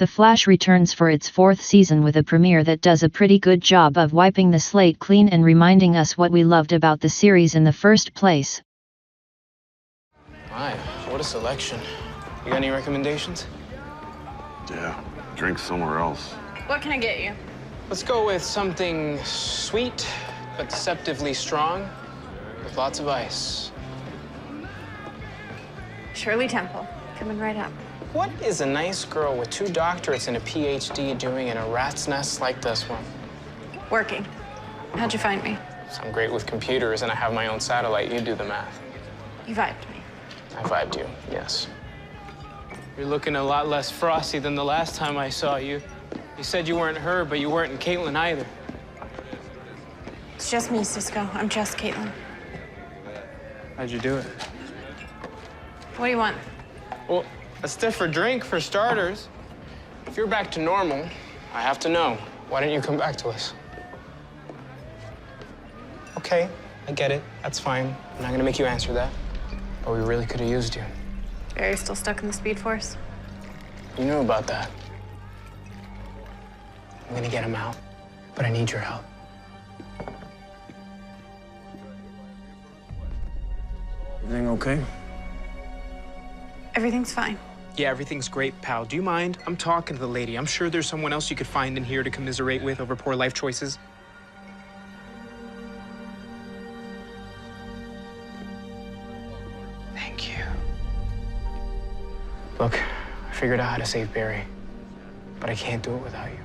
The Flash returns for its 4th season with a premiere that does a pretty good job of wiping the slate clean and reminding us what we loved about the series in the first place. My, what a selection. You got any recommendations? Yeah, drink somewhere else. What can I get you? Let's go with something sweet, but deceptively strong, with lots of ice. Shirley Temple, coming right up. What is a nice girl with 2 doctorates and a PhD doing in a rat's nest like this one? Working. How'd you find me? So I'm great with computers and I have my own satellite. You do the math. You vibed me. I vibed you, yes. You're looking a lot less frosty than the last time I saw you. You said you weren't her, but you weren't in Caitlin either. It's just me, Cisco. I'm just Caitlin. How'd you do it? What do you want? Well, a stiffer drink for starters. If you're back to normal, I have to know. Why didn't you come back to us? Okay, I get it. That's fine. I'm not gonna make you answer that. But we really could have used you. Are you still stuck in the Speed Force? You knew about that. I'm gonna get him out, but I need your help. Everything okay? Everything's fine. Yeah, everything's great, pal. Do you mind? I'm talking to the lady. I'm sure there's someone else you could find in here to commiserate with over poor life choices. Thank you. Look, I figured out how to save Barry, but I can't do it without you.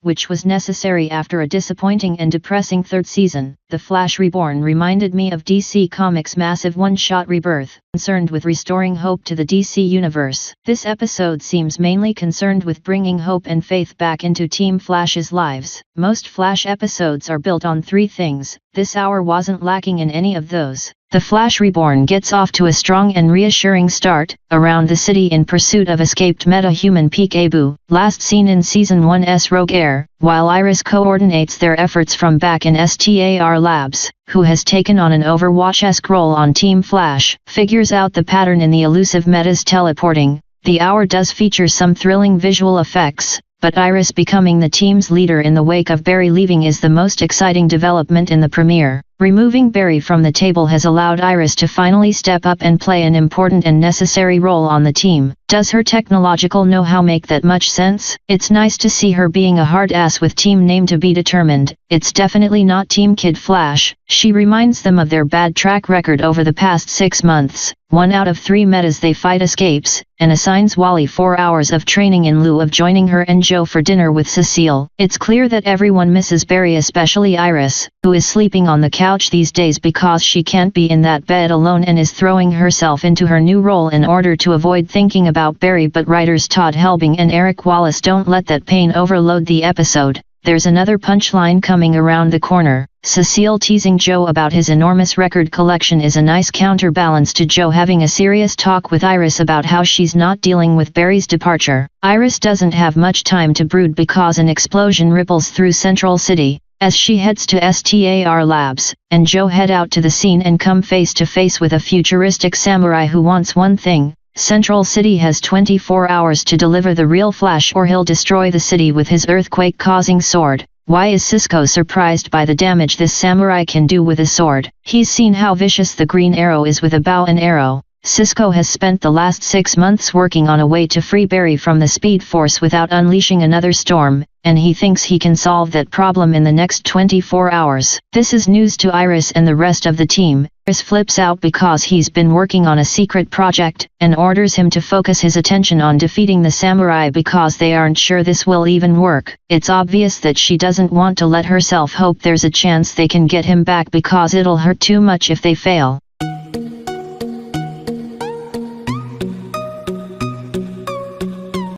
Which was necessary after a disappointing and depressing 3rd season. The Flash Reborn reminded me of DC Comics' massive one-shot Rebirth, concerned with restoring hope to the DC universe. This episode seems mainly concerned with bringing hope and faith back into Team Flash's lives. Most Flash episodes are built on 3 things. This hour wasn't lacking in any of those. The Flash Reborn gets off to a strong and reassuring start, around the city in pursuit of escaped meta-human Peekaboo, last seen in Season 1's Rogue Air, while Iris coordinates their efforts from back in STAR Labs, who has taken on an Overwatch-esque role on Team Flash, figures out the pattern in the elusive Meta's teleporting. The hour does feature some thrilling visual effects, but Iris becoming the team's leader in the wake of Barry leaving is the most exciting development in the premiere. Removing Barry from the table has allowed Iris to finally step up and play an important and necessary role on the team. Does her technological know-how make that much sense? It's nice to see her being a hard ass with team name to be determined. It's definitely not Team Kid Flash. She reminds them of their bad track record over the past 6 months. 1 out of 3 metas they fight escapes, and assigns Wally 4 hours of training in lieu of joining her and Joe for dinner with Cecile. It's clear that everyone misses Barry, especially Iris, who is sleeping on the couch these days because she can't be in that bed alone and is throwing herself into her new role in order to avoid thinking about Barry. But writers Todd Helbing and Eric Wallace don't let that pain overload the episode. There's another punchline coming around the corner. Cecile teasing Joe about his enormous record collection is a nice counterbalance to Joe having a serious talk with Iris about how she's not dealing with Barry's departure. Iris doesn't have much time to brood because an explosion ripples through Central City. As she heads to STAR Labs, and Joe head out to the scene and come face to face with a futuristic samurai who wants one thing. Central City has 24 hours to deliver the real Flash or he'll destroy the city with his earthquake-causing sword. Why is Cisco surprised by the damage this samurai can do with a sword? He's seen how vicious the Green Arrow is with a bow and arrow. Cisco has spent the last 6 months working on a way to free Barry from the Speed Force without unleashing another storm, and he thinks he can solve that problem in the next 24 hours. This is news to Iris and the rest of the team. Iris flips out because he's been working on a secret project, and orders him to focus his attention on defeating the samurai because they aren't sure this will even work. It's obvious that she doesn't want to let herself hope there's a chance they can get him back because it'll hurt too much if they fail.